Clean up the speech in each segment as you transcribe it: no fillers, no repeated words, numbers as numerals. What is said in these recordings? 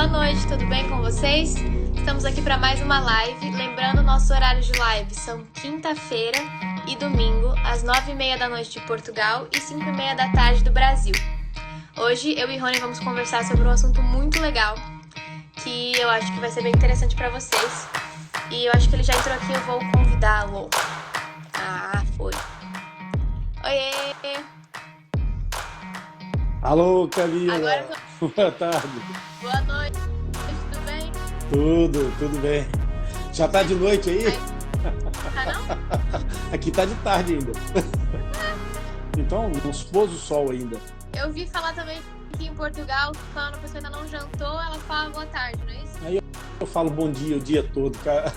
Boa noite, tudo bem com vocês? Estamos aqui para mais uma live. Lembrando, nosso horário de live são quinta-feira e domingo, às 9h30 da noite de Portugal e 5h30 da tarde do Brasil. Hoje, eu e Rony vamos conversar sobre um assunto muito legal, que eu acho que vai ser bem interessante para vocês. E eu acho que ele já entrou aqui, eu vou convidá-lo. Ah, foi. Oiê! Alô, Camila. Agora, Boa tarde. boa noite, tudo bem? Tudo bem. Já tá de noite aí? Tá não? Aqui tá de tarde ainda. Então, não se pôs o sol ainda. Eu vi falar também que em Portugal, quando a pessoa ainda não jantou, ela fala boa tarde, não é isso? Aí eu falo bom dia o dia todo, cara.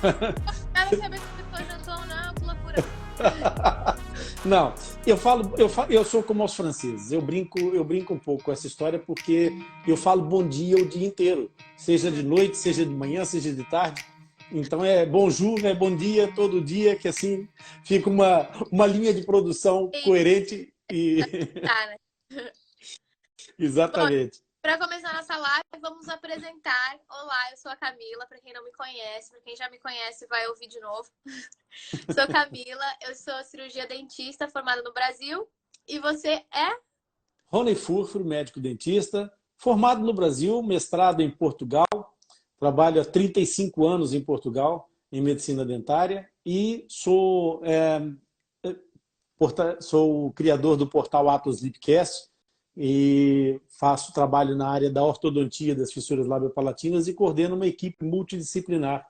Quero saber se a pessoa jantou ou não, que loucura. Não, eu sou como os franceses. Eu brinco um pouco com essa história porque eu falo bom dia o dia inteiro, seja de noite, seja de manhã, seja de tarde. Então é bonjour, é bom dia todo dia, que assim fica uma linha de produção coerente e Tá, né? Bom, exatamente. para começar nossa live, vamos apresentar. Olá, eu sou a Camila, para quem não me conhece, para quem já me conhece vai ouvir de novo. Sou Camila, eu sou cirurgia dentista formada no Brasil. E você é? Rony Furfuro, médico dentista, formado no Brasil, mestrado em Portugal, trabalho há 35 anos em Portugal em medicina dentária e sou o criador do portal Atlas Lipcast e faço trabalho na área da ortodontia das fissuras labiopalatinas e coordeno uma equipe multidisciplinar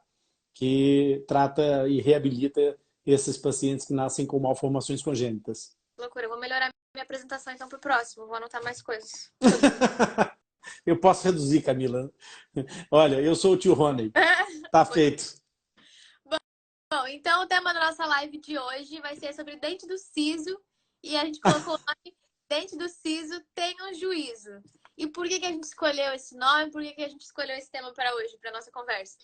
que trata e reabilita esses pacientes que nascem com malformações congênitas. Loucura, eu vou melhorar minha apresentação então pro próximo, vou anotar mais coisas. Eu posso reduzir, Camila. Olha, eu sou o tio Rony. Tá feito. Bom, então o tema da nossa live de hoje vai ser sobre dente do siso e a gente colocou o nome Dente do siso tem um juízo. E por que a gente escolheu esse nome? Por que a gente escolheu esse tema para hoje, para nossa conversa?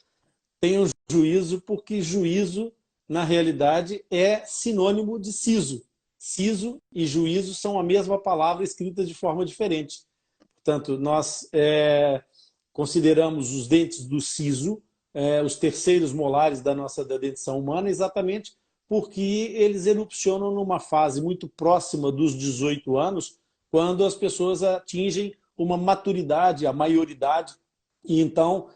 Tem um juízo porque juízo, na realidade, é sinônimo de siso. Siso e juízo são a mesma palavra escrita de forma diferente. Portanto, nós consideramos os dentes do siso os terceiros molares da dentição humana exatamente porque eles erupcionam numa fase muito próxima dos 18 anos, quando as pessoas atingem uma maturidade, a maioridade, e então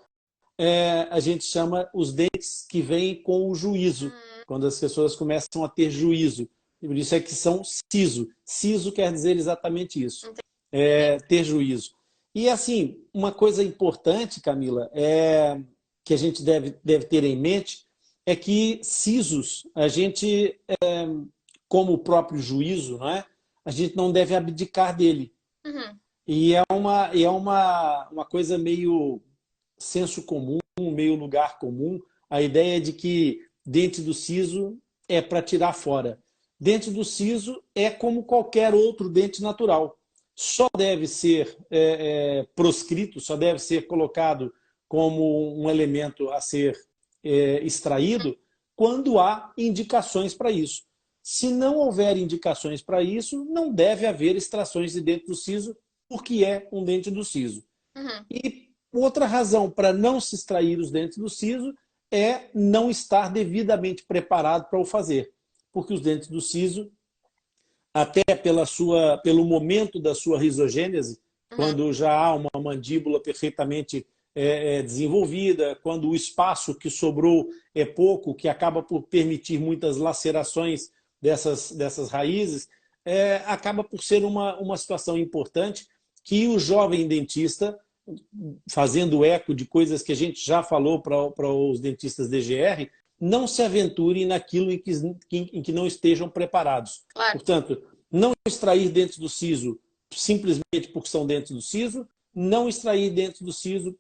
a gente chama os dentes que vêm com o juízo, quando as pessoas começam a ter juízo. E por isso é que são siso. Siso quer dizer exatamente isso, ter juízo. E assim, uma coisa importante, Camila, que a gente deve ter em mente, é que sisos, a gente, como o próprio juízo, não é? A gente não deve abdicar dele. Uhum. E é uma coisa meio senso comum, meio lugar comum, a ideia de que dente do siso é para tirar fora. Dente do siso é como qualquer outro dente natural. Só deve ser proscrito, só deve ser colocado como um elemento a ser extraído quando há indicações para isso. Se não houver indicações para isso, não deve haver extrações de dente do siso, porque é um dente do siso. Uhum. E outra razão para não se extrair os dentes do siso é não estar devidamente preparado para o fazer, porque os dentes do siso, até pelo momento da sua risogênese, quando já há uma mandíbula perfeitamente desenvolvida, quando o espaço que sobrou é pouco, que acaba por permitir muitas lacerações dessas raízes, acaba por ser uma situação importante que o jovem dentista, fazendo eco de coisas que a gente já falou para os dentistas DGR, não se aventurem naquilo em que não estejam preparados. Claro. Portanto, não extrair dentes do siso simplesmente porque são dentes do siso, não extrair dentes do siso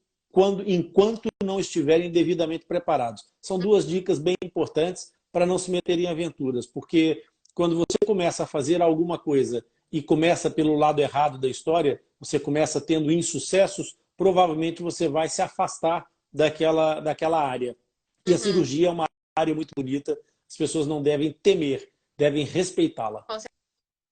enquanto não estiverem devidamente preparados. São duas dicas bem importantes para não se meter em aventuras, porque quando você começa a fazer alguma coisa e começa pelo lado errado da história, você começa tendo insucessos, provavelmente você vai se afastar daquela área. E a cirurgia é uma área muito bonita, as pessoas não devem temer, devem respeitá-la. Com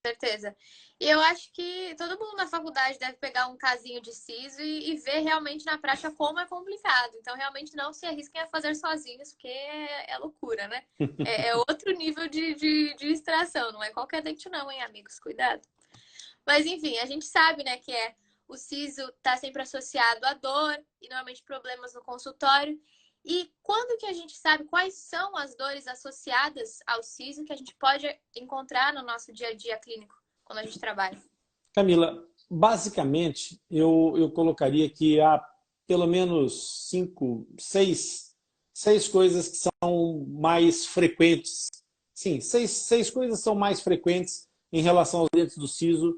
certeza. Eu acho que todo mundo na faculdade deve pegar um casinho de siso e ver realmente na prática como é complicado. Então, realmente não se arrisquem a fazer sozinhos, porque é loucura, né? É outro nível de extração, não é qualquer dente não, hein, amigos? Cuidado. Mas, enfim, a gente sabe, né, que o siso está sempre associado à dor e normalmente problemas no consultório. E quando que a gente sabe quais são as dores associadas ao siso que a gente pode encontrar no nosso dia a dia clínico? Quando a gente trabalha. Camila, basicamente, eu colocaria que há pelo menos seis coisas que são mais frequentes. Sim, seis coisas são mais frequentes em relação aos dentes do siso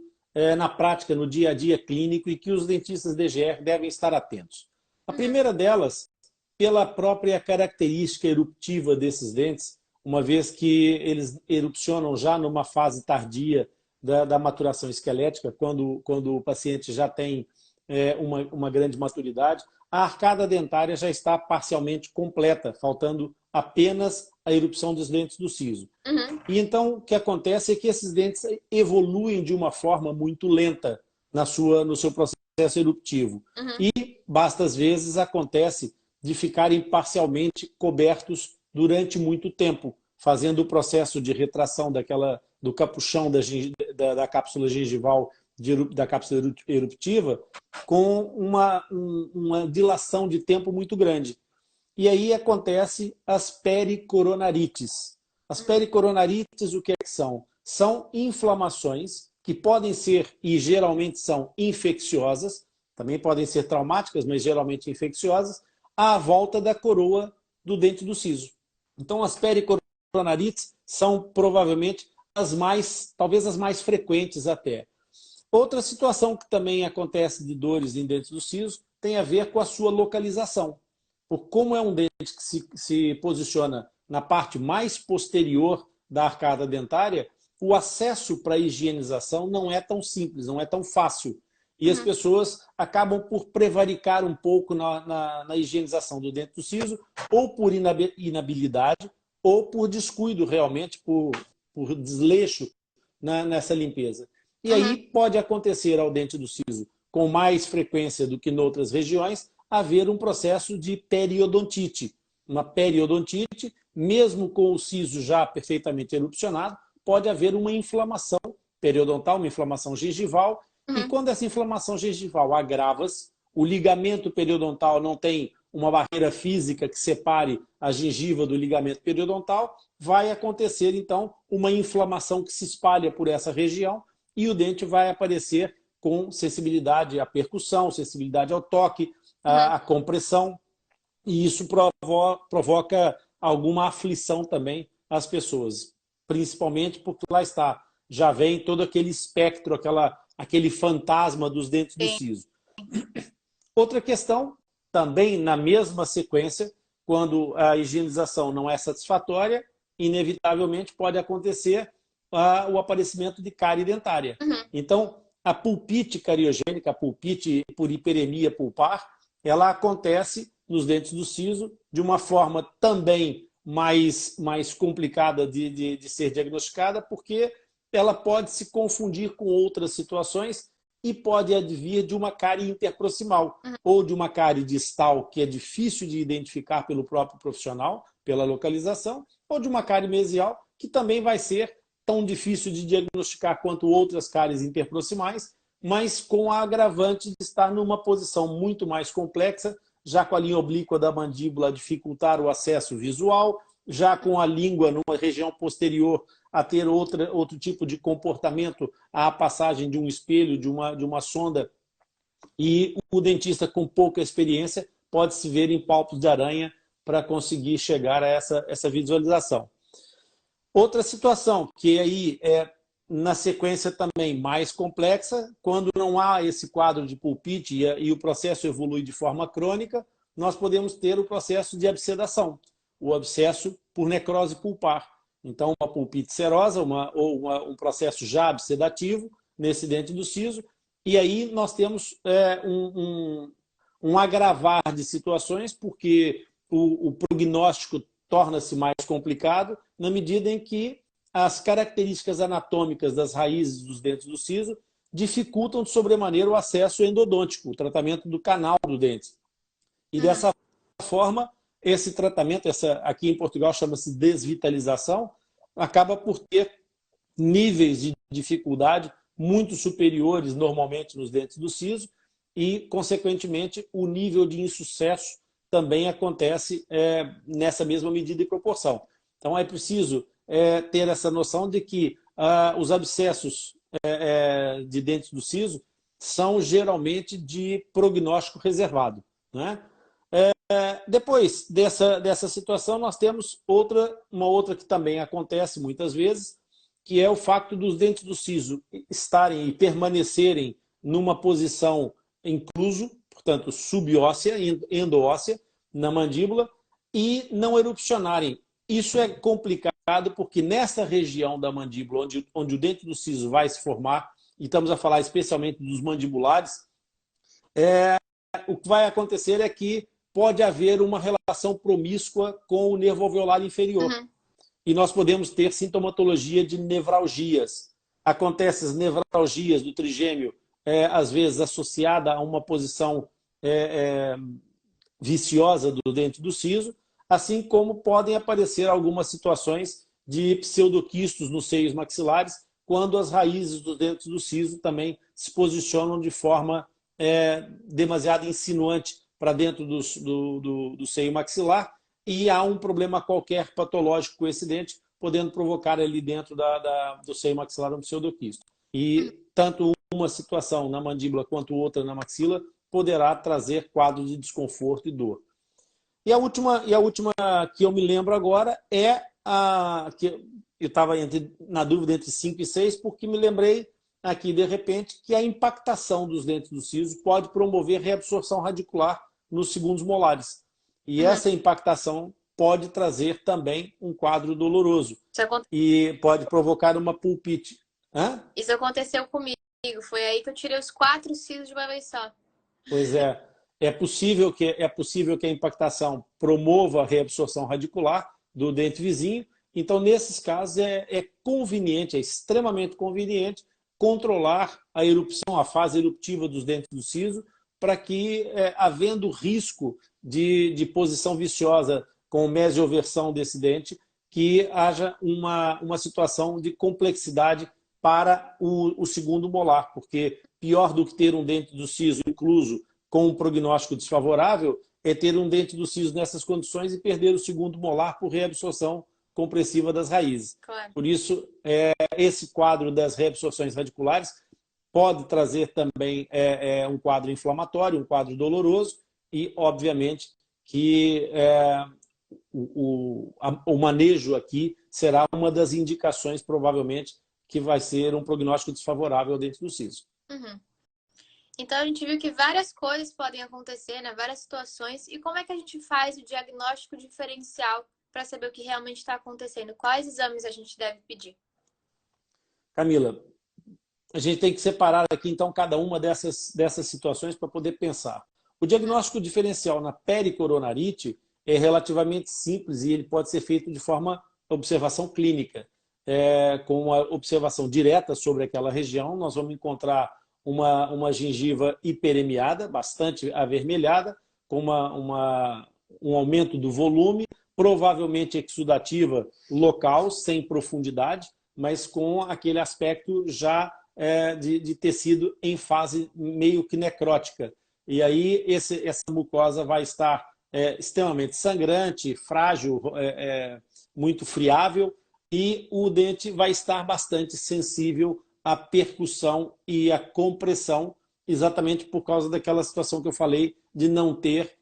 na prática, no dia a dia clínico e que os dentistas DGR devem estar atentos. A primeira delas, pela própria característica eruptiva desses dentes, uma vez que eles erupcionam já numa fase tardia da maturação esquelética, quando o paciente já tem uma grande maturidade, a arcada dentária já está parcialmente completa, faltando apenas a erupção dos dentes do siso. Uhum. E então o que acontece é que esses dentes evoluem de uma forma muito lenta no seu processo eruptivo. Uhum. E basta às vezes acontece de ficarem parcialmente cobertos durante muito tempo, fazendo o processo de retração do capuchão da cápsula gengival, da cápsula eruptiva, com uma dilação de tempo muito grande. E aí acontece as pericoronarites. As pericoronarites, o que é que são? São inflamações que podem ser, e geralmente são infecciosas, também podem ser traumáticas, mas geralmente infecciosas, à volta da coroa do dente do siso. Então, as pericoronarites são provavelmente talvez as mais frequentes até. Outra situação que também acontece de dores em dentes do siso tem a ver com a sua localização. Por como é um dente que se posiciona na parte mais posterior da arcada dentária, o acesso para a higienização não é tão simples, não é tão fácil. E as pessoas acabam por prevaricar um pouco na higienização do dente do siso, ou por inabilidade, ou por descuido realmente, por desleixo nessa limpeza. E aí pode acontecer ao dente do siso, com mais frequência do que em outras regiões, haver um processo de periodontite. Uma periodontite, mesmo com o siso já perfeitamente erupcionado, pode haver uma inflamação periodontal, uma inflamação gengival. E quando essa inflamação gengival agrava-se, o ligamento periodontal não tem uma barreira física que separe a gengiva do ligamento periodontal, vai acontecer, então, uma inflamação que se espalha por essa região e o dente vai aparecer com sensibilidade à percussão, sensibilidade ao toque, à compressão, e isso provoca alguma aflição também às pessoas, principalmente porque lá está, já vem todo aquele espectro, aquele fantasma dos dentes do siso. Outra questão, também na mesma sequência, quando a higienização não é satisfatória, inevitavelmente pode acontecer o aparecimento de cárie dentária. Então, a pulpite cariogênica, a pulpite por hiperemia pulpar, ela acontece nos dentes do siso de uma forma também mais complicada de ser diagnosticada, porque ela pode se confundir com outras situações e pode advir de uma cárie interproximal ou de uma cárie distal, que é difícil de identificar pelo próprio profissional, pela localização, ou de uma cárie mesial, que também vai ser tão difícil de diagnosticar quanto outras cáries interproximais, mas com a agravante de estar numa posição muito mais complexa, já com a linha oblíqua da mandíbula a dificultar o acesso visual, já com a língua numa região posterior a ter outro tipo de comportamento, a passagem de um espelho, de uma sonda, e o dentista com pouca experiência pode se ver em palpos de aranha para conseguir chegar a essa visualização. Outra situação, que aí é na sequência também mais complexa, quando não há esse quadro de pulpite e o processo evolui de forma crônica, nós podemos ter o processo de abscedação, o abscesso por necrose pulpar. Então, uma pulpite serosa um processo já abscedativo nesse dente do siso, e aí nós temos um agravar de situações, porque o prognóstico torna-se mais complicado na medida em que as características anatômicas das raízes dos dentes do siso dificultam de sobremaneira o acesso endodôntico, o tratamento do canal do dente. E dessa forma, esse tratamento, aqui em Portugal chama-se desvitalização, acaba por ter níveis de dificuldade muito superiores normalmente nos dentes do siso e, consequentemente, o nível de insucesso também acontece nessa mesma medida e proporção. Então, é preciso ter essa noção de que os abscessos de dentes do siso são geralmente de prognóstico reservado, né? Depois dessa situação, nós temos uma outra que também acontece muitas vezes, que é o fato dos dentes do siso estarem e permanecerem numa posição incluso, portanto, subóssea, endóssea, na mandíbula, e não erupcionarem. Isso é complicado porque nessa região da mandíbula, onde o dente do siso vai se formar, e estamos a falar especialmente dos mandibulares, o que vai acontecer é que pode haver uma relação promíscua com o nervo alveolar inferior. E nós podemos ter sintomatologia de nevralgias. Acontecem as nevralgias do trigêmeo, às vezes associada a uma posição viciosa do dente do siso, assim como podem aparecer algumas situações de pseudoquistos nos seios maxilares, quando as raízes dos dentes do siso também se posicionam de forma demasiado insinuante para dentro do seio maxilar, e há um problema qualquer patológico com esse dente, podendo provocar ali dentro do seio maxilar um pseudoquisto. E tanto uma situação na mandíbula quanto outra na maxila poderá trazer quadros de desconforto e dor. E a última que eu me lembro agora é a que eu estava na dúvida entre 5 e 6, porque me lembrei aqui, de repente, que a impactação dos dentes do siso pode promover reabsorção radicular nos segundos molares. E essa impactação pode trazer também um quadro doloroso. E pode provocar uma pulpite. Isso aconteceu comigo. Foi aí que eu tirei os 4 sisos de uma vez só. Pois é. É possível que a impactação promova a reabsorção radicular do dente vizinho. Então, nesses casos, é conveniente, é extremamente conveniente controlar a erupção, a fase eruptiva dos dentes do siso, para que, havendo risco de posição viciosa com mesioversão desse dente, que haja uma situação de complexidade para o segundo molar, porque pior do que ter um dente do siso incluso com um prognóstico desfavorável é ter um dente do siso nessas condições e perder o segundo molar por reabsorção compressiva das raízes. Claro. Por isso, esse quadro das reabsorções radiculares pode trazer também um quadro inflamatório, um quadro doloroso e, obviamente, que o manejo aqui será uma das indicações, provavelmente, que vai ser um prognóstico desfavorável ao dente do siso. Então, a gente viu que várias coisas podem acontecer, né? Várias situações. E como é que a gente faz o diagnóstico diferencial para saber o que realmente está acontecendo? Quais exames a gente deve pedir? Camila, a gente tem que separar aqui, então, cada uma dessas situações para poder pensar. O diagnóstico diferencial na pericoronarite é relativamente simples e ele pode ser feito de forma observação clínica. Com a observação direta sobre aquela região, nós vamos encontrar uma gengiva hiperemiada, bastante avermelhada, com um aumento do volume, provavelmente exudativa local, sem profundidade, mas com aquele aspecto já de tecido em fase meio que necrótica. E aí essa mucosa vai estar extremamente sangrante, frágil, muito friável, e o dente vai estar bastante sensível à percussão e à compressão, exatamente por causa daquela situação que eu falei de não ter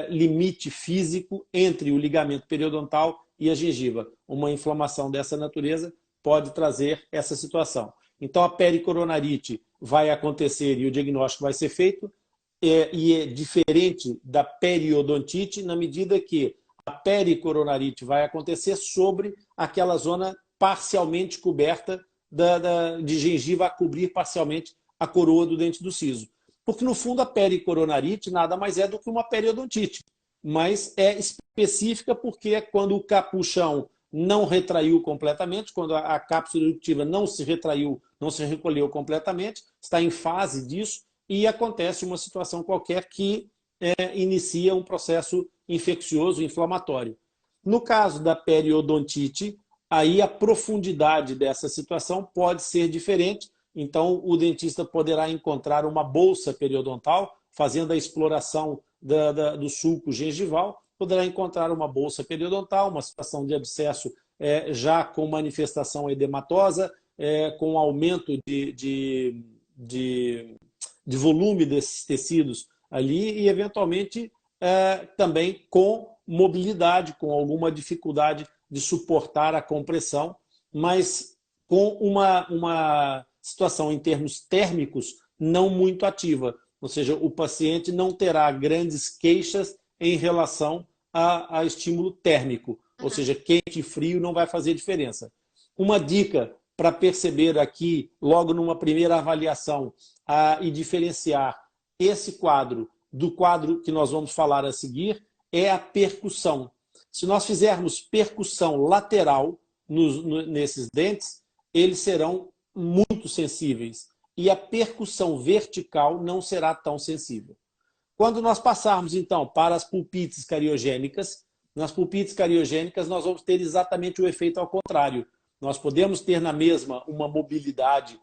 limite físico entre o ligamento periodontal e a gengiva. Uma inflamação dessa natureza pode trazer essa situação. Então, a pericoronarite vai acontecer e o diagnóstico vai ser feito, e é diferente da periodontite na medida que a pericoronarite vai acontecer sobre aquela zona parcialmente coberta de gengiva a cobrir parcialmente a coroa do dente do siso. Porque, no fundo, a pericoronarite nada mais é do que uma periodontite, mas é específica porque é quando o capuchão não retraiu completamente, quando a cápsula eruptiva não se retraiu, não se recolheu completamente, está em fase disso, e acontece uma situação qualquer que inicia um processo infeccioso, inflamatório. No caso da periodontite, aí a profundidade dessa situação pode ser diferente, então o dentista poderá encontrar uma bolsa periodontal, fazendo a exploração do sulco gengival, poderá encontrar uma bolsa periodontal, uma situação de abscesso já com manifestação edematosa, com aumento de volume desses tecidos ali e, eventualmente, também com mobilidade, com alguma dificuldade de suportar a compressão, mas com uma situação em termos térmicos não muito ativa. Ou seja, o paciente não terá grandes queixas em relação a estímulo térmico. Ou seja, quente e frio não vai fazer diferença. Uma dica para perceber aqui, logo numa primeira avaliação, e diferenciar esse quadro do quadro que nós vamos falar a seguir, é a percussão. Se nós fizermos percussão lateral nesses dentes, eles serão muito sensíveis. E a percussão vertical não será tão sensível. Quando nós passarmos, então, para as pulpites cariogênicas, nas pulpites cariogênicas nós vamos ter exatamente o efeito ao contrário. Nós podemos ter na mesma uma mobilidade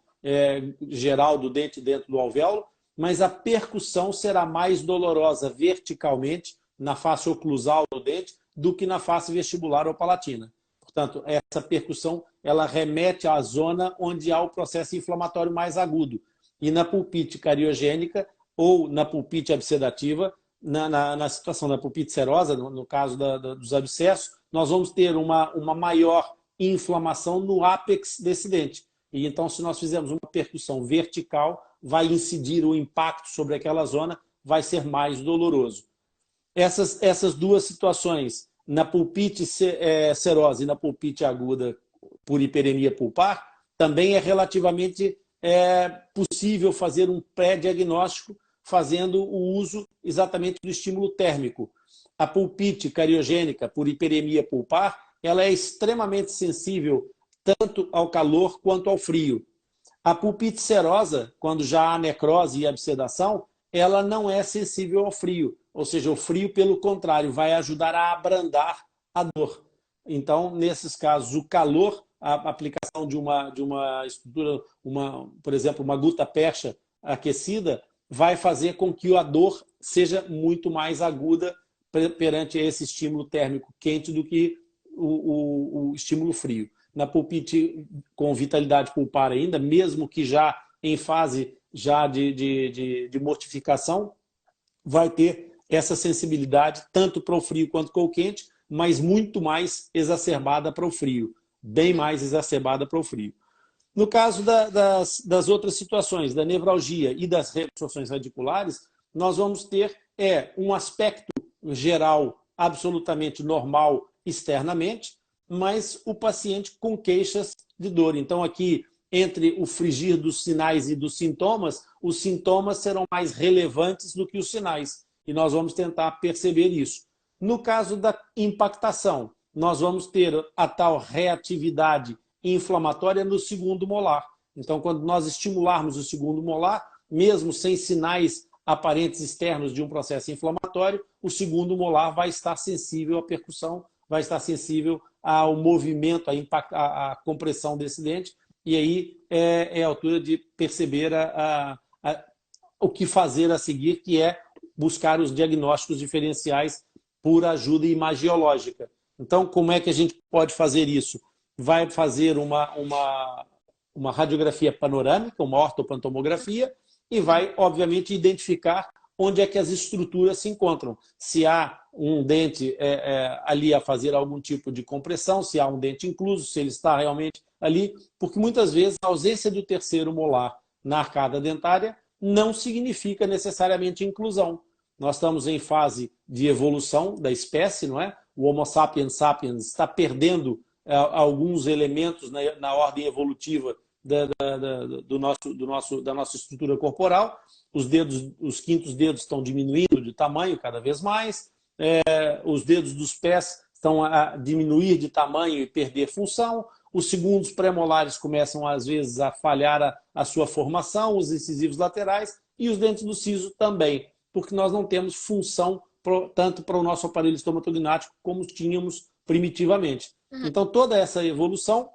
geral do dente dentro do alvéolo, mas a percussão será mais dolorosa verticalmente na face oclusal do dente do que na face vestibular ou palatina. Portanto, essa percussão ela remete à zona onde há o processo inflamatório mais agudo. E na pulpite cariogênica ou na pulpite absedativa, na situação da pulpite serosa, no caso dos abscessos, nós vamos ter uma maior inflamação no ápex desse dente. E então, se nós fizermos uma percussão vertical, vai incidir o impacto sobre aquela zona, vai ser mais doloroso. Essas duas situações, na pulpite serosa e na pulpite aguda por hiperemia pulpar, também é relativamente possível fazer um pré-diagnóstico fazendo o uso exatamente do estímulo térmico. A pulpite cariogênica por hiperemia pulpar, ela é extremamente sensível tanto ao calor quanto ao frio. A pulpite serosa, quando já há necrose e absedação, ela não é sensível ao frio. Ou seja, o frio, pelo contrário, vai ajudar a abrandar a dor. Então, nesses casos, o calor, a aplicação de uma estrutura, por exemplo, uma guta percha aquecida, vai fazer com que a dor seja muito mais aguda perante esse estímulo térmico quente do que o estímulo frio. Na pulpite com vitalidade pulpar ainda, mesmo que já em fase já de mortificação, vai ter essa sensibilidade tanto para o frio quanto para o quente, mas muito mais exacerbada para o frio, bem mais exacerbada para o frio. No caso das outras situações, da nevralgia e das reabsorções radiculares, nós vamos ter um aspecto geral absolutamente normal externamente, mas o paciente com queixas de dor. Então, aqui, entre o frigir dos sinais e dos sintomas, os sintomas serão mais relevantes do que os sinais. E nós vamos tentar perceber isso. No caso da impactação, nós vamos ter a tal reatividade inflamatória no segundo molar. Então, quando nós estimularmos o segundo molar, mesmo sem sinais aparentes externos de um processo inflamatório, o segundo molar vai estar sensível à percussão, vai estar sensível ao movimento, à compressão desse dente, e aí é a altura de perceber o que fazer a seguir, que é buscar os diagnósticos diferenciais por ajuda imagiológica. Então, como é que a gente pode fazer isso? Vai fazer uma radiografia panorâmica, uma ortopantomografia, e vai, obviamente, identificar onde é que as estruturas se encontram. Se há um dente ali a fazer algum tipo de compressão, se há um dente incluso, se ele está realmente ali, porque muitas vezes a ausência do terceiro molar na arcada dentária não significa necessariamente inclusão. Nós estamos em fase de evolução da espécie, não é? O Homo sapiens sapiens está perdendo alguns elementos na ordem evolutiva da nossa estrutura corporal. Os quintos dedos estão diminuindo de tamanho cada vez mais, os dedos dos pés estão a diminuir de tamanho e perder função. Os segundos pré-molares começam, às vezes, a falhar a sua formação, os incisivos laterais e os dentes do siso também, porque nós não temos função tanto para o nosso aparelho estomatognático como tínhamos primitivamente. Então, toda essa evolução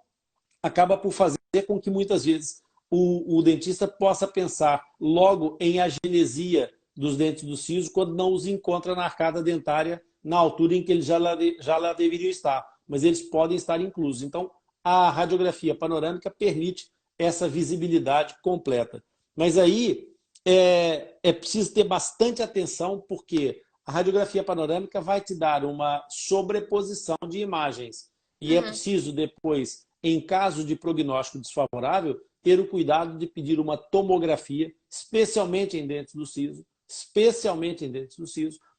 acaba por fazer com que, muitas vezes, o dentista possa pensar logo em agenesia dos dentes do siso quando não os encontra na arcada dentária na altura em que eles já lá deveriam estar, mas eles podem estar inclusos. Então, a radiografia panorâmica permite essa visibilidade completa. Mas aí é preciso ter bastante atenção, porque a radiografia panorâmica vai te dar uma sobreposição de imagens. E é preciso depois, em caso de prognóstico desfavorável, ter o cuidado de pedir uma tomografia, especialmente em dentes do siso,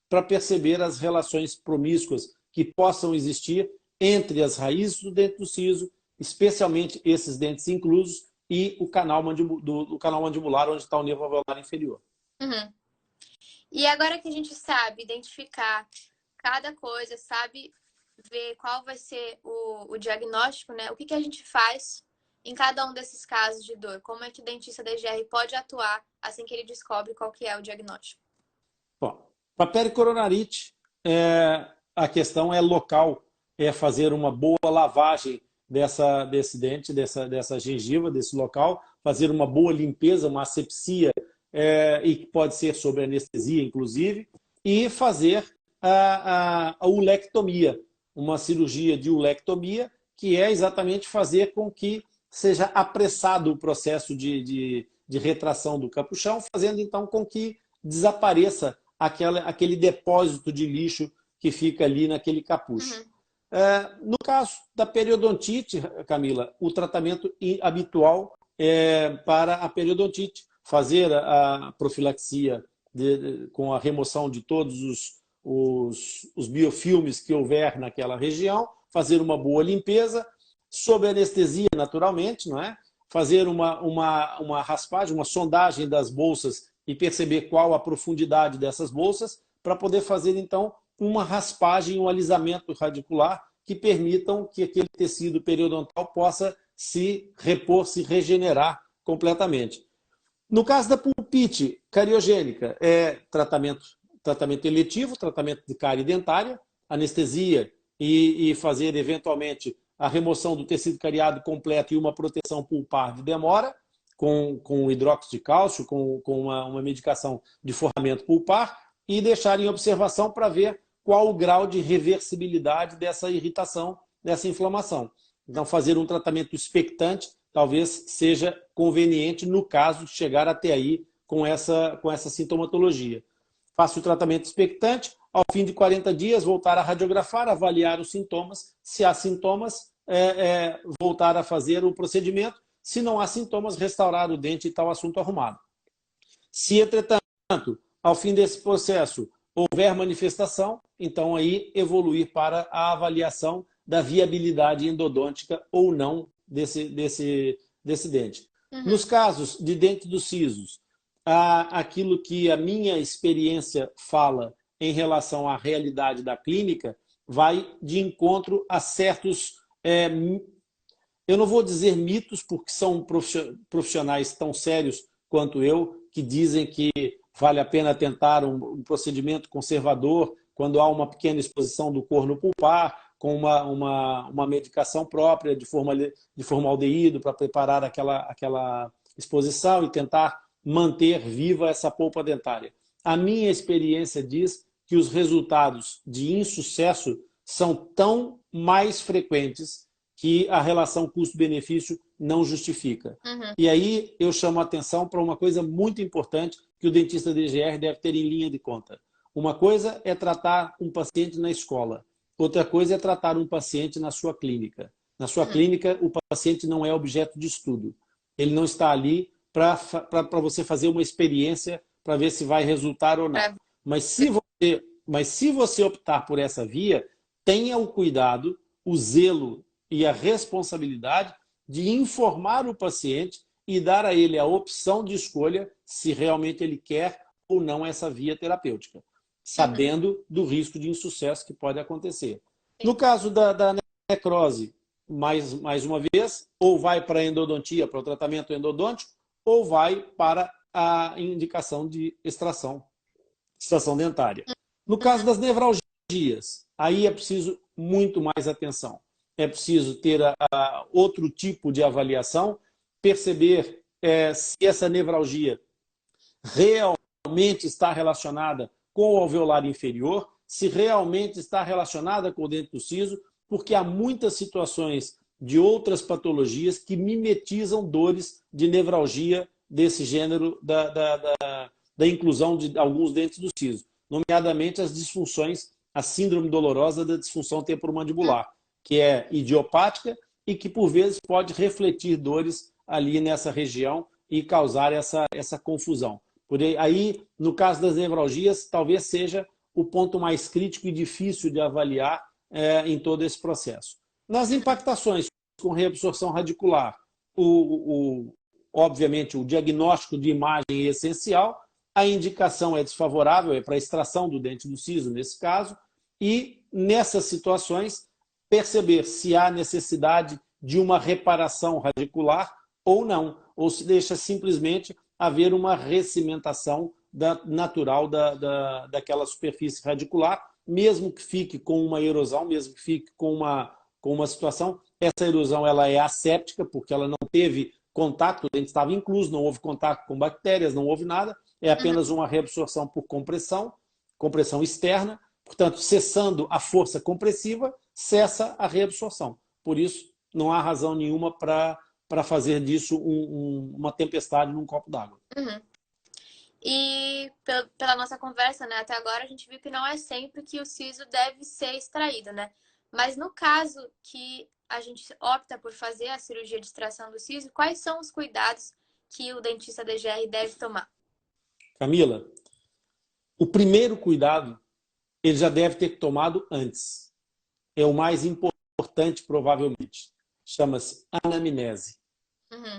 para perceber as relações promíscuas que possam existir entre as raízes do dente do siso, especialmente esses dentes inclusos, e o canal mandibular, onde está o nervo alveolar inferior. E agora que a gente sabe identificar cada coisa, sabe ver qual vai ser o diagnóstico, né? O que a gente faz em cada um desses casos de dor? Como é que o dentista da EGR pode atuar assim que ele descobre qual que é o diagnóstico? Bom, para pericoronarite, a questão é local, é fazer uma boa lavagem desse dente, dessa gengiva, desse local, fazer uma boa limpeza, uma asepsia, e que pode ser sob anestesia, inclusive, e fazer a ulectomia, uma cirurgia de ulectomia, que é exatamente fazer com que seja apressado o processo de retração do capuchão, fazendo então com que desapareça aquele depósito de lixo que fica ali naquele capucho. No caso da periodontite, Camila, o tratamento habitual para a periodontite, fazer a profilaxia com a remoção de todos os biofilmes que houver naquela região, fazer uma boa limpeza, sob anestesia naturalmente, não é? Fazer uma raspagem, uma sondagem das bolsas e perceber qual a profundidade dessas bolsas, para poder fazer então uma raspagem, um alisamento radicular que permitam que aquele tecido periodontal possa se repor, se regenerar completamente. No caso da pulpite cariogênica, tratamento eletivo, tratamento de cárie dentária, anestesia e fazer eventualmente a remoção do tecido cariado completo e uma proteção pulpar de demora, com hidróxido de cálcio, com uma medicação de forramento pulpar, e deixar em observação para ver qual o grau de reversibilidade dessa irritação, dessa inflamação. Então, fazer um tratamento expectante talvez seja conveniente no caso de chegar até aí com essa sintomatologia. Faça o tratamento expectante, ao fim de 40 dias, voltar a radiografar, avaliar os sintomas. Se há sintomas, voltar a fazer o procedimento. Se não há sintomas, restaurar o dente e tal assunto arrumado. Se, entretanto, ao fim desse processo, houver manifestação, então aí evoluir para a avaliação da viabilidade endodôntica ou não desse dente. Nos casos de dente dos sisos, aquilo que a minha experiência fala em relação à realidade da clínica vai de encontro a certos, eu não vou dizer mitos, porque são profissionais tão sérios quanto eu, que dizem que vale a pena tentar um procedimento conservador quando há uma pequena exposição do corno pulpar, com uma medicação própria de formaldeído para preparar aquela exposição e tentar manter viva essa polpa dentária. A minha experiência diz que os resultados de insucesso são tão mais frequentes que a relação custo-benefício não justifica. E aí eu chamo a atenção para uma coisa muito importante que o dentista da EGR deve ter em linha de conta. Uma coisa é tratar um paciente na escola. Outra coisa é tratar um paciente na sua clínica. Na sua clínica, o paciente não é objeto de estudo. Ele não está ali para você fazer uma experiência para ver se vai resultar ou não. Mas se você optar por essa via, tenha o cuidado, o zelo e a responsabilidade de informar o paciente e dar a ele a opção de escolha se realmente ele quer ou não essa via terapêutica, sabendo do risco de insucesso que pode acontecer. No caso da necrose, mais uma vez, ou vai para a endodontia, para o tratamento endodôntico, ou vai para a indicação de extração dentária. No caso das nevralgias, aí é preciso muito mais atenção. É preciso ter outro tipo de avaliação, perceber se essa nevralgia realmente está relacionada com o alveolar inferior, se realmente está relacionada com o dente do siso, porque há muitas situações de outras patologias que mimetizam dores de nevralgia desse gênero da inclusão de alguns dentes do siso, nomeadamente as disfunções, a síndrome dolorosa da disfunção temporomandibular, que é idiopática e que, por vezes, pode refletir dores ali nessa região e causar essa confusão. Por aí, no caso das nevralgias, talvez seja o ponto mais crítico e difícil de avaliar em todo esse processo. Nas impactações com reabsorção radicular, obviamente o diagnóstico de imagem é essencial, a indicação é desfavorável, é para a extração do dente do siso, nesse caso, e nessas situações perceber se há necessidade de uma reparação radicular ou não, ou se deixa simplesmente haver uma recimentação natural daquela superfície radicular, mesmo que fique com uma erosão, mesmo que fique com uma situação. Essa erosão ela é asséptica, porque ela não teve contato, o dente estava incluso, não houve contato com bactérias, não houve nada, é apenas uma reabsorção por compressão externa, portanto, cessando a força compressiva, cessa a reabsorção. Por isso, não há razão nenhuma para fazer disso uma tempestade num copo d'água. Uhum. E pela nossa conversa, né, até agora, a gente viu que não é sempre que o siso deve ser extraído, né? Mas no caso que a gente opta por fazer a cirurgia de extração do siso, quais são os cuidados que o dentista DGR deve tomar? Camila, o primeiro cuidado ele já deve ter tomado antes. É o mais importante, provavelmente. Chama-se anamnese. Uhum.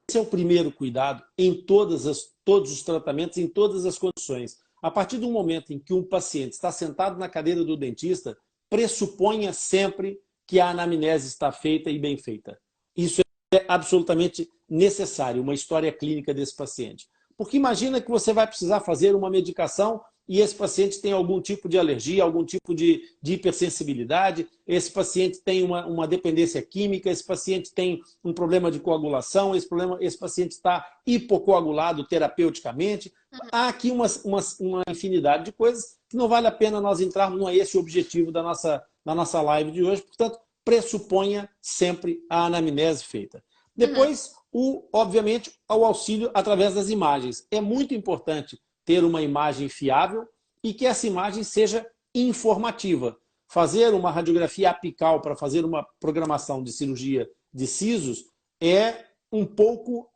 Esse é o primeiro cuidado em todos os tratamentos, em todas as condições. A partir do momento em que um paciente está sentado na cadeira do dentista, pressuponha sempre que a anamnese está feita e bem feita. Isso é absolutamente necessário, uma história clínica desse paciente. Porque imagina que você vai precisar fazer uma medicação e esse paciente tem algum tipo de alergia, algum tipo de hipersensibilidade, esse paciente tem uma dependência química, esse paciente tem um problema de coagulação, esse paciente está hipocoagulado terapeuticamente. Há aqui uma infinidade de coisas que não vale a pena nós entrarmos, não é esse o objetivo da nossa live de hoje. Portanto, pressuponha sempre a anamnese feita. Depois, obviamente, o auxílio através das imagens. É muito importante ter uma imagem fiável e que essa imagem seja informativa. Fazer uma radiografia apical para fazer uma programação de cirurgia de sisos é um pouco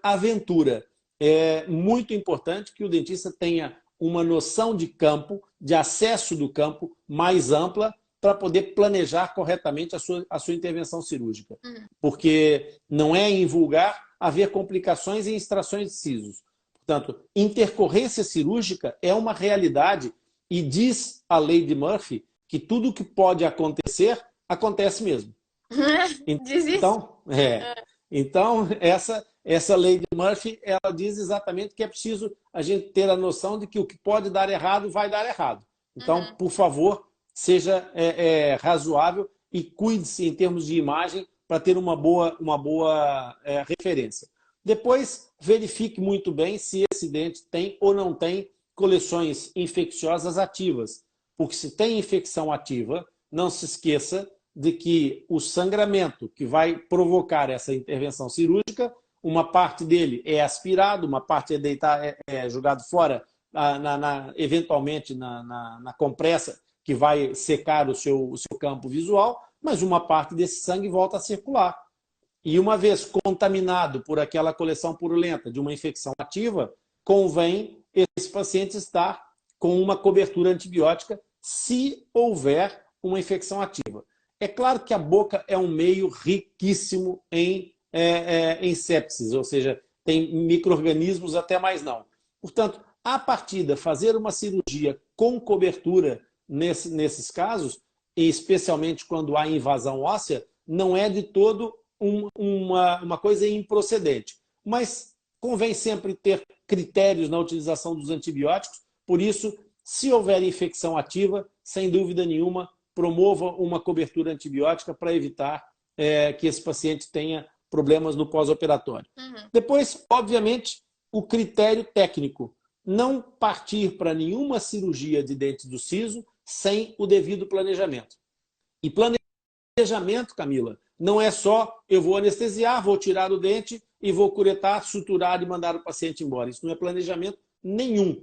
aventura. É muito importante que o dentista tenha uma noção de campo, de acesso do campo mais ampla para poder planejar corretamente a sua intervenção cirúrgica. Porque não é invulgar haver complicações em extrações de sisos. Portanto, intercorrência cirúrgica é uma realidade e diz a lei de Murphy que tudo que pode acontecer, acontece mesmo. Diz isso? Então, essa lei de Murphy, ela diz exatamente que é preciso a gente ter a noção de que o que pode dar errado, vai dar errado. Então, por favor, seja razoável e cuide-se em termos de imagem para ter uma boa referência. Depois, verifique muito bem se esse dente tem ou não tem coleções infecciosas ativas. Porque se tem infecção ativa, não se esqueça de que o sangramento que vai provocar essa intervenção cirúrgica, uma parte dele é aspirado, uma parte é jogado fora, eventualmente na compressa, que vai secar o seu campo visual, mas uma parte desse sangue volta a circular. E uma vez contaminado por aquela coleção purulenta de uma infecção ativa, convém esse paciente estar com uma cobertura antibiótica se houver uma infecção ativa. É claro que a boca é um meio riquíssimo em sepsis, ou seja, tem micro-organismos até mais não. Portanto, a partida, fazer uma cirurgia com cobertura nesses casos e especialmente quando há invasão óssea, não é de todo uma coisa improcedente. Mas convém sempre ter critérios na utilização dos antibióticos, por isso, se houver infecção ativa, sem dúvida nenhuma, promova uma cobertura antibiótica para evitar que esse paciente tenha problemas no pós-operatório. Depois, obviamente, o critério técnico. Não partir para nenhuma cirurgia de dentes do siso sem o devido planejamento. E planejamento, Camila, não é só eu vou anestesiar, vou tirar o dente e vou curetar, suturar e mandar o paciente embora. Isso não é planejamento nenhum.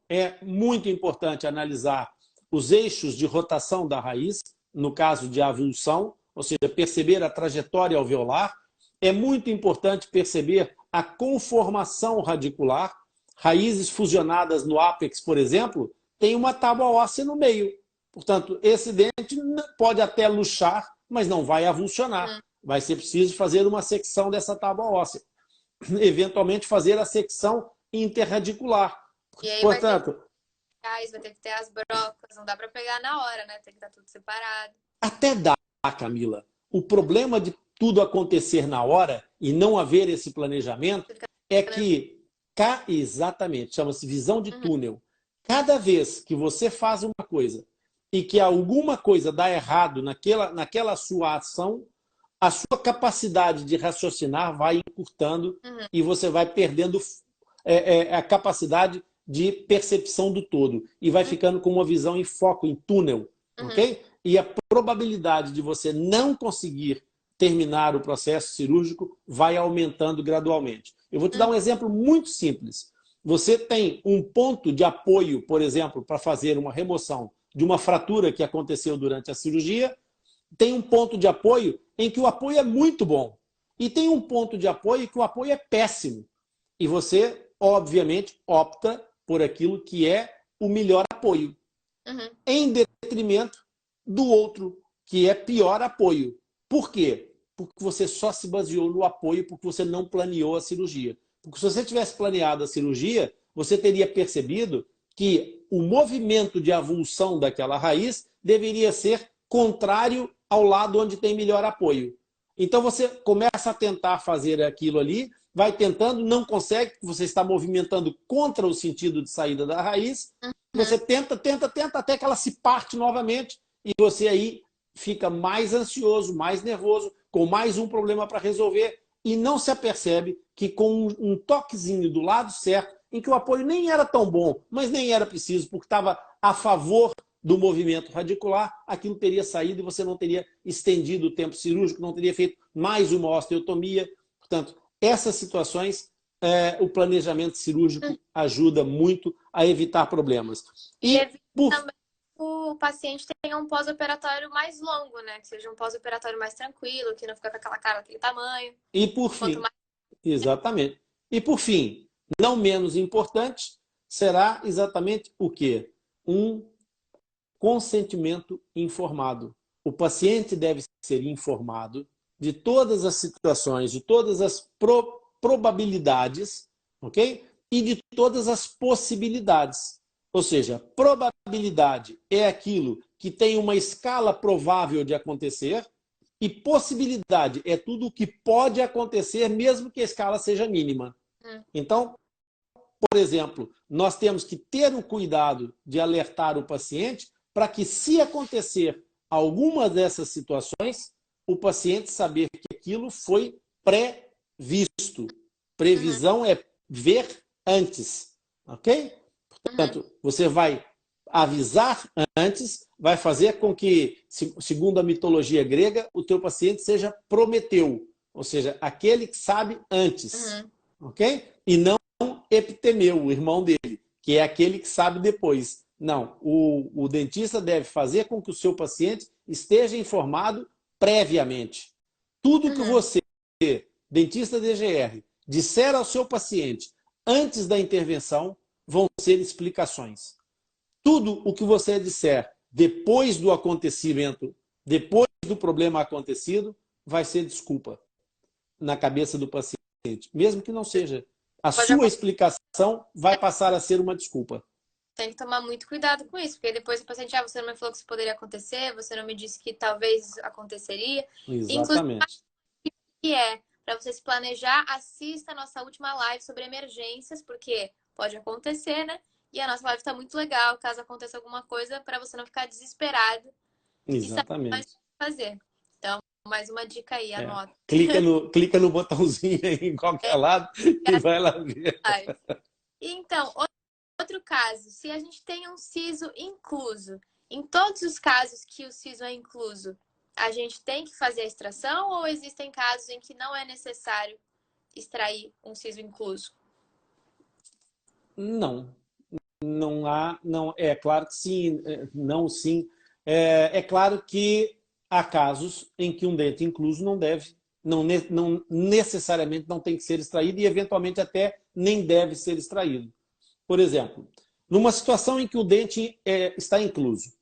É muito importante analisar os eixos de rotação da raiz, no caso de avulsão, ou seja, perceber a trajetória alveolar. É muito importante perceber a conformação radicular. Raízes fusionadas no ápex, por exemplo, tem uma tábua óssea no meio. Portanto, esse dente pode até luxar, mas não vai avulsionar. Vai ser preciso fazer uma secção dessa tábua óssea. Eventualmente fazer a secção interradicular. E aí portanto, vai ter que ter as brocas, não dá para pegar na hora, né? Tem que estar tudo separado. Até dá, Camila. O problema de tudo acontecer na hora e não haver esse planejamento é que, exatamente, chama-se visão de túnel. Cada vez que você faz uma coisa e que alguma coisa dá errado naquela sua ação, a sua capacidade de raciocinar vai encurtando e você vai perdendo a capacidade de percepção do todo e vai ficando com uma visão em foco, em túnel, ok? E a probabilidade de você não conseguir terminar o processo cirúrgico vai aumentando gradualmente. Eu vou te dar um exemplo muito simples. Você tem um ponto de apoio, por exemplo, para fazer uma remoção de uma fratura que aconteceu durante a cirurgia, tem um ponto de apoio em que o apoio é muito bom. E tem um ponto de apoio que o apoio é péssimo. E você, obviamente, opta por aquilo que é o melhor apoio. Em detrimento do outro, que é pior apoio. Por quê? Porque você só se baseou no apoio porque você não planeou a cirurgia. Porque se você tivesse planeado a cirurgia, você teria percebido que o movimento de avulsão daquela raiz deveria ser contrário ao lado onde tem melhor apoio. Então você começa a tentar fazer aquilo ali, vai tentando, não consegue, porque você está movimentando contra o sentido de saída da raiz, você tenta, até que ela se parte novamente e você aí fica mais ansioso, mais nervoso, com mais um problema para resolver e não se apercebe que com um toquezinho do lado certo, em que o apoio nem era tão bom, mas nem era preciso, porque estava a favor do movimento radicular, aquilo teria saído e você não teria estendido o tempo cirúrgico, não teria feito mais uma osteotomia. Portanto, essas situações, o planejamento cirúrgico ajuda muito a evitar problemas. E também o paciente tenha um pós-operatório mais longo, né? Que seja um pós-operatório mais tranquilo, que não fica com aquela cara daquele tamanho. E por fim, exatamente. E por fim, não menos importante, será exatamente o quê? Um consentimento informado. O paciente deve ser informado de todas as situações, de todas as probabilidades, ok? E de todas as possibilidades. Ou seja, probabilidade é aquilo que tem uma escala provável de acontecer e possibilidade é tudo o que pode acontecer, mesmo que a escala seja mínima. Então, por exemplo, nós temos que ter o cuidado de alertar o paciente para que, se acontecer alguma dessas situações, o paciente saber que aquilo foi previsto. Previsão é ver antes, ok? Portanto, você vai avisar antes, vai fazer com que, segundo a mitologia grega, o teu paciente seja Prometeu, ou seja, aquele que sabe antes, ok? E não Epitemeu, o irmão dele, que é aquele que sabe depois. Não, o dentista deve fazer com que o seu paciente esteja informado previamente. Tudo que você, dentista DGR, disser ao seu paciente antes da intervenção, vão ser explicações. Tudo o que você disser depois do acontecimento, depois do problema acontecido, vai ser desculpa na cabeça do paciente. Mesmo que não seja. A sua explicação vai passar a ser uma desculpa. tem que tomar muito cuidado com isso, porque depois o paciente, você não me falou que isso poderia acontecer, você não me disse que talvez aconteceria. Inclusive, Exatamente. que para você se planejar, assista a nossa última live sobre emergências, porque pode acontecer, né? E a nossa live está muito legal, caso aconteça alguma coisa, para você não ficar desesperado e saber mais o Exatamente. que fazer. Então, mais uma dica aí, anota. Clica no botãozinho aí em qualquer lado e vai lá ver. Então, outro caso, se a gente tem um siso incluso, em todos os casos que o siso é incluso, a gente tem que fazer a extração ou existem casos em que não é necessário extrair um siso incluso? Não. Não há, não, é claro que sim, não sim. É claro que há casos em que um dente incluso não deve, não necessariamente não tem que ser extraído e eventualmente até nem deve ser extraído. Por exemplo, numa situação em que o dente está incluso,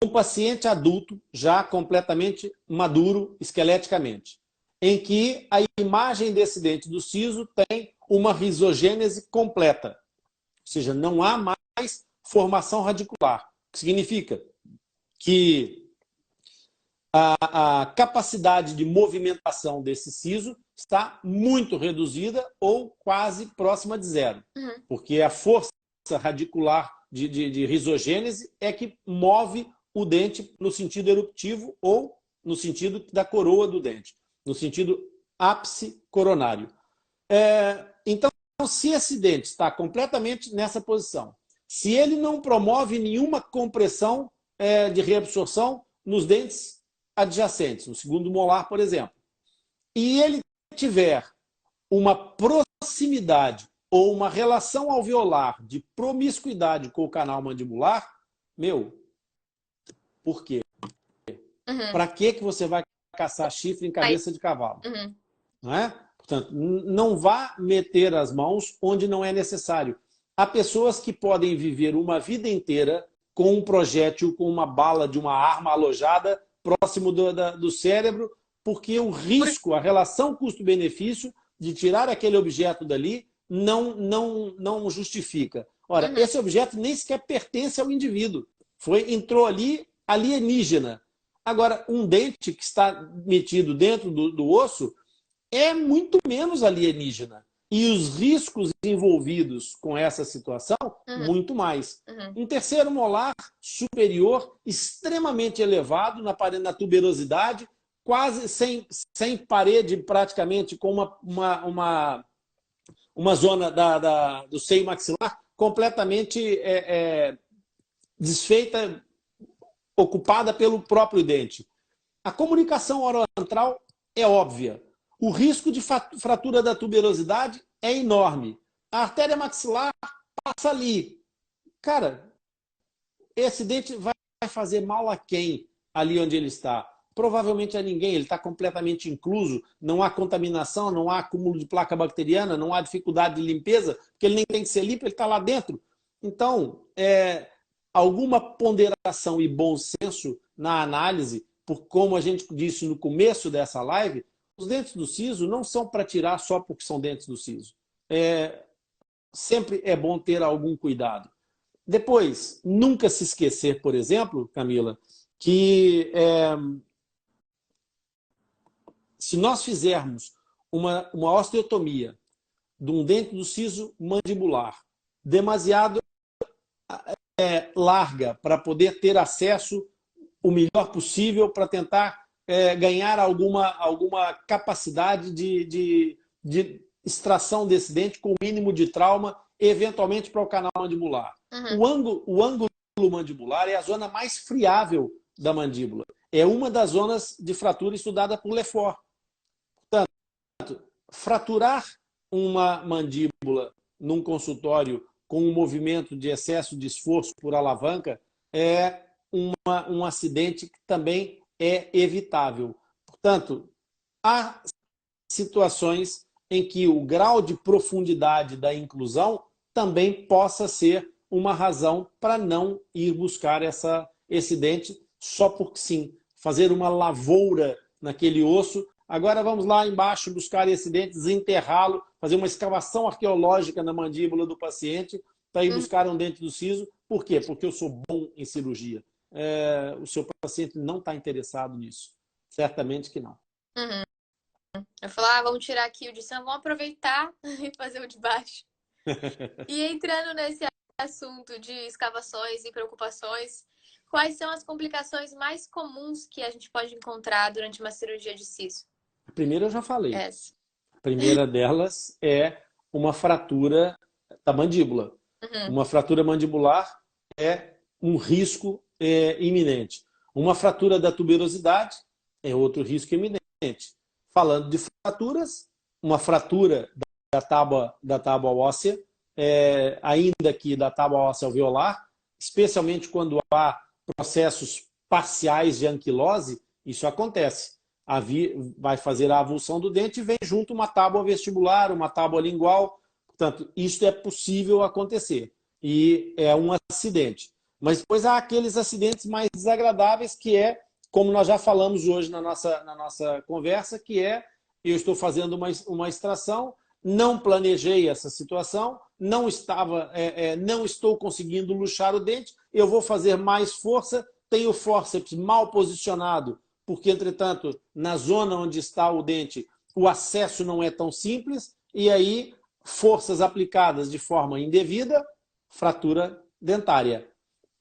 um paciente adulto já completamente maduro esqueleticamente, em que a imagem desse dente do siso tem uma risogênese completa, ou seja, não há mais formação radicular, o que significa que a capacidade de movimentação desse siso está muito reduzida ou quase próxima de zero, porque a força radicular de risogênese é que move o dente no sentido eruptivo ou no sentido da coroa do dente, no sentido ápice coronário. Então, se esse dente está completamente nessa posição, se ele não promove nenhuma compressão de reabsorção nos dentes adjacentes, no segundo molar, por exemplo, e ele tiver uma proximidade ou uma relação alveolar de promiscuidade com o canal mandibular, por quê? Para que você vai caçar chifre em cabeça de cavalo? Não é? Portanto, não vá meter as mãos onde não é necessário. Há pessoas que podem viver uma vida inteira com um projétil, com uma bala de uma arma alojada próximo do cérebro, porque o risco, a relação custo-benefício de tirar aquele objeto dali não justifica. Ora, esse objeto nem sequer pertence ao indivíduo. Entrou ali alienígena. Agora, um dente que está metido dentro do osso é muito menos alienígena. E os riscos envolvidos com essa situação, muito mais. Um terceiro molar superior, extremamente elevado na tuberosidade, quase sem parede, praticamente, com uma zona do seio maxilar completamente desfeita, ocupada pelo próprio dente. A comunicação oroantral é óbvia. O risco de fratura da tuberosidade é enorme. A artéria maxilar passa ali. Cara, esse dente vai fazer mal a quem ali onde ele está? Provavelmente a ninguém. Ele está completamente incluso. Não há contaminação, não há acúmulo de placa bacteriana, não há dificuldade de limpeza, porque ele nem tem que ser limpo, ele está lá dentro. Então, alguma ponderação e bom senso na análise, por como a gente disse no começo dessa live, os dentes do siso não são para tirar só porque são dentes do siso. Sempre é bom ter algum cuidado. Depois, nunca se esquecer, por exemplo, Camila, que se nós fizermos uma osteotomia de um dente do siso mandibular demasiado larga para poder ter acesso o melhor possível para tentar ganhar alguma capacidade de extração desse dente com o mínimo de trauma, eventualmente para o canal mandibular. O ângulo mandibular é a zona mais friável da mandíbula. É uma das zonas de fratura estudada por Lefort. Portanto, fraturar uma mandíbula num consultório com um movimento de excesso de esforço por alavanca é um acidente que também é evitável. Portanto, há situações em que o grau de profundidade da inclusão também possa ser uma razão para não ir buscar esse dente só porque sim. Fazer uma lavoura naquele osso. Agora vamos lá embaixo buscar esse dente, desenterrá-lo, fazer uma escavação arqueológica na mandíbula do paciente para ir buscar um dente do siso. Por quê? Porque eu sou bom em cirurgia. O seu paciente não está interessado nisso. Certamente que não. Uhum. Eu falo, vamos tirar aqui o de cima, vamos aproveitar e fazer o de baixo. E entrando nesse assunto de escavações e preocupações, quais são as complicações mais comuns que a gente pode encontrar durante uma cirurgia de siso? A primeira eu já falei. Essa. A primeira delas é uma fratura da mandíbula. Uhum. Uma fratura mandibular é um risco iminente. Uma fratura da tuberosidade é outro risco iminente. Falando de fraturas, uma fratura da tábua óssea, ainda que da tábua óssea alveolar, especialmente quando há processos parciais de anquilose, isso acontece. Vai fazer a avulsão do dente e vem junto uma tábua vestibular, uma tábua lingual. Portanto, isso é possível acontecer e é um acidente. Mas depois há aqueles acidentes mais desagradáveis que como nós já falamos hoje na nossa conversa, que eu estou fazendo uma extração, não planejei essa situação, não estou conseguindo luxar o dente, eu vou fazer mais força, tenho o fórceps mal posicionado, porque, entretanto, na zona onde está o dente, o acesso não é tão simples, e aí, forças aplicadas de forma indevida, fratura dentária.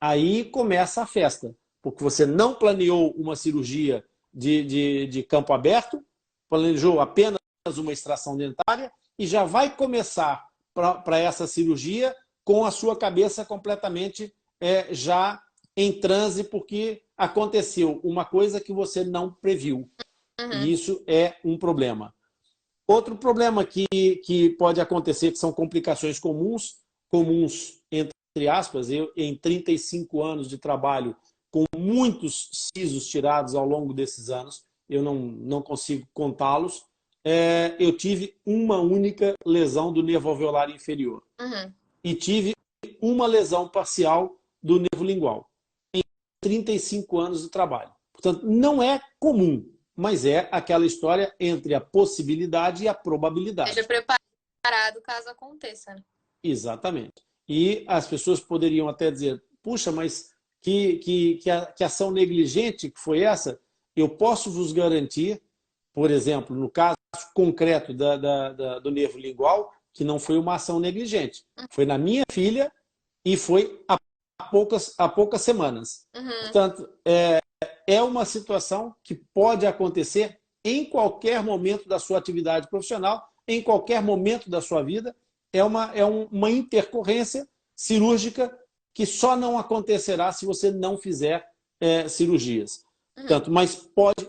Aí começa a festa, porque você não planeou uma cirurgia de campo aberto, planejou apenas uma extração dentária e já vai começar para essa cirurgia com a sua cabeça completamente já em transe, porque aconteceu uma coisa que você não previu. Uhum. E isso é um problema. Outro problema que pode acontecer, que são complicações comuns entre aspas, eu em 35 anos de trabalho, com muitos sisos tirados ao longo desses anos, eu não consigo contá-los, eu tive uma única lesão do nervo alveolar inferior. Uhum. E tive uma lesão parcial do nervo lingual, em 35 anos de trabalho. Portanto, não é comum, mas é aquela história entre a possibilidade e a probabilidade. Seja preparado caso aconteça. Exatamente. E as pessoas poderiam até dizer, puxa, mas que ação negligente que foi essa? Eu posso vos garantir, por exemplo, no caso concreto do nervo lingual, que não foi uma ação negligente. Foi na minha filha e foi há poucas semanas. Uhum. Portanto, é uma situação que pode acontecer em qualquer momento da sua atividade profissional, em qualquer momento da sua vida. É uma intercorrência cirúrgica que só não acontecerá se você não fizer cirurgias. Portanto, mas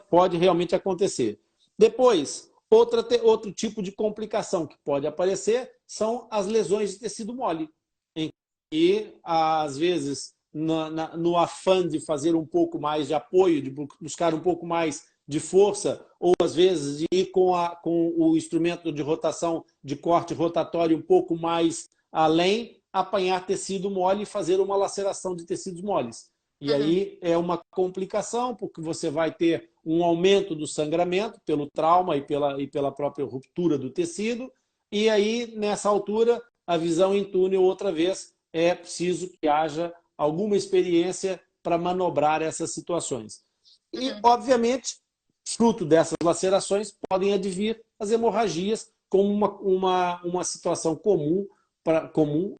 pode realmente acontecer. Depois, outro tipo de complicação que pode aparecer são as lesões de tecido mole. Em que, às vezes, no afã de fazer um pouco mais de apoio, de buscar um pouco mais de força, ou às vezes de ir com o instrumento de rotação, de corte rotatório um pouco mais além, apanhar tecido mole e fazer uma laceração de tecidos moles. E aí é uma complicação, porque você vai ter um aumento do sangramento pelo trauma e pela própria ruptura do tecido, e aí, nessa altura, a visão em túnel, outra vez, é preciso que haja alguma experiência para manobrar essas situações. E, obviamente, fruto dessas lacerações, podem advir as hemorragias como uma situação comum,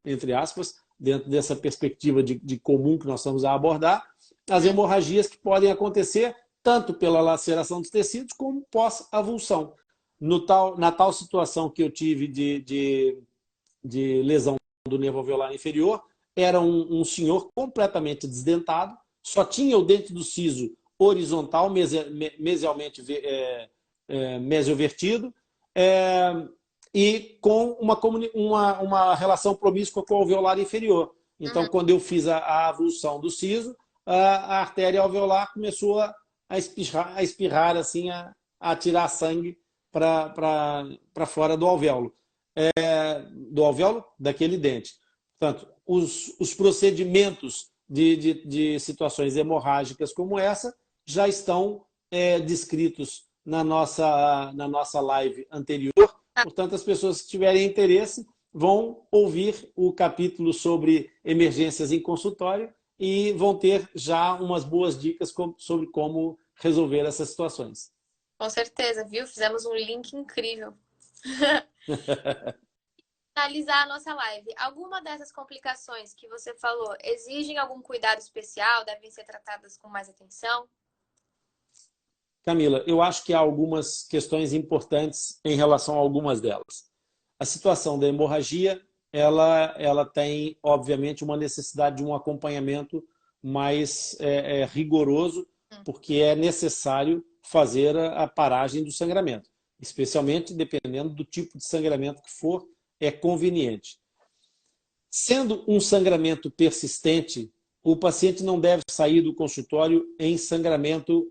entre aspas, dentro dessa perspectiva de comum que nós estamos a abordar, as hemorragias que podem acontecer tanto pela laceração dos tecidos como pós-avulsão. Na tal situação que eu tive de lesão do nervo alveolar inferior, era um senhor completamente desdentado, só tinha o dente do siso horizontal, mesialmente mesiovertido, e com uma relação promíscua com o alveolar inferior. Então, quando eu fiz a avulsão do siso, a artéria alveolar começou a espirrar, assim, a tirar sangue para fora do alvéolo. Daquele dente. Portanto, os procedimentos de situações hemorrágicas como essa já estão descritos na nossa live anterior. Portanto, as pessoas que tiverem interesse vão ouvir o capítulo sobre emergências em consultório e vão ter já umas boas dicas sobre como resolver essas situações. Com certeza, viu? Fizemos um link incrível. Finalizar a nossa live. Alguma dessas complicações que você falou exigem algum cuidado especial? Devem ser tratadas com mais atenção? Camila, eu acho que há algumas questões importantes em relação a algumas delas. A situação da hemorragia, ela tem, obviamente, uma necessidade de um acompanhamento mais rigoroso, porque é necessário fazer a paragem do sangramento, especialmente dependendo do tipo de sangramento que for, é conveniente. Sendo um sangramento persistente, o paciente não deve sair do consultório em sangramento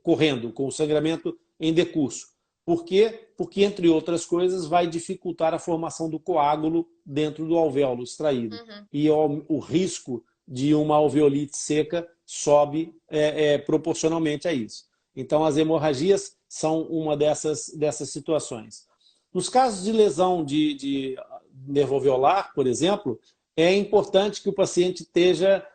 correndo, com o sangramento em decurso. Por quê? Porque, entre outras coisas, vai dificultar a formação do coágulo dentro do alvéolo extraído. E o risco de uma alveolite seca sobe proporcionalmente a isso. Então, as hemorragias são uma dessas situações. Nos casos de lesão de nervo alveolar, por exemplo, é importante que o paciente esteja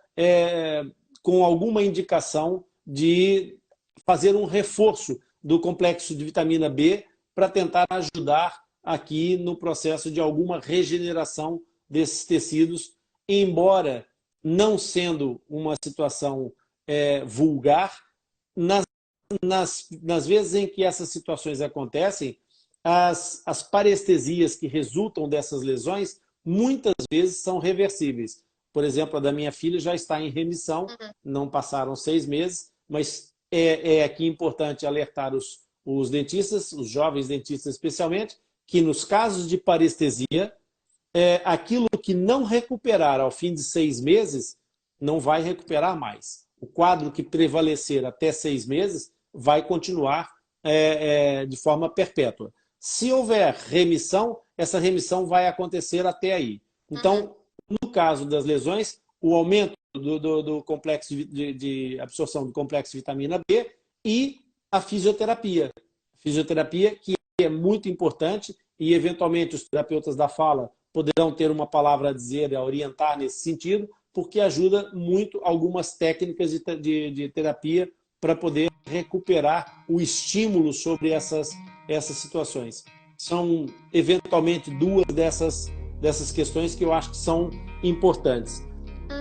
com alguma indicação de fazer um reforço do complexo de vitamina B para tentar ajudar aqui no processo de alguma regeneração desses tecidos, embora não sendo uma situação vulgar, nas vezes em que essas situações acontecem, as parestesias que resultam dessas lesões muitas vezes são reversíveis. Por exemplo, a da minha filha já está em remissão, não passaram 6 meses, mas é aqui importante alertar os dentistas, os jovens dentistas especialmente, que nos casos de parestesia, aquilo que não recuperar ao fim de 6 meses, não vai recuperar mais. O quadro que prevalecer até 6 meses vai continuar de forma perpétua. Se houver remissão, essa remissão vai acontecer até aí. Então, no caso das lesões, o aumento do complexo de absorção do complexo de vitamina B e a fisioterapia. Fisioterapia que é muito importante e, eventualmente, os terapeutas da fala poderão ter uma palavra a dizer, a orientar nesse sentido, porque ajuda muito algumas técnicas de terapia para poder recuperar o estímulo sobre essas situações. São, eventualmente, 2 dessas questões que eu acho que são importantes.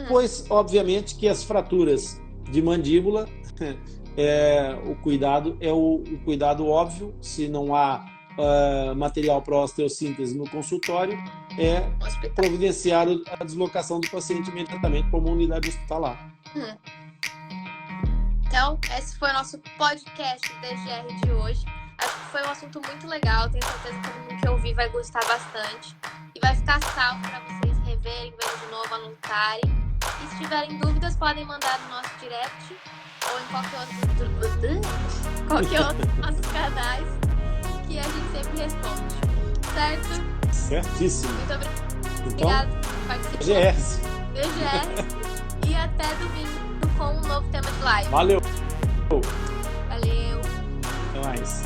Pois, obviamente, que as fraturas de mandíbula, o cuidado é o cuidado óbvio, se não há material para osteossíntese no consultório, providenciar a deslocação do paciente imediatamente para uma unidade hospitalar. Então, esse foi o nosso podcast DGR de hoje. Acho que foi um assunto muito legal, tenho certeza que todo mundo que ouvir vai gostar bastante. E vai ficar salvo para vocês reverem, verem de novo, anotarem. E se tiverem dúvidas, podem mandar no nosso direct ou em qualquer outro dos nossos canais, que a gente sempre responde. Certo? Certíssimo. Muito obrigada Então, por participar. DGS. E até domingo com um novo tema de live. Valeu. Valeu. Até mais.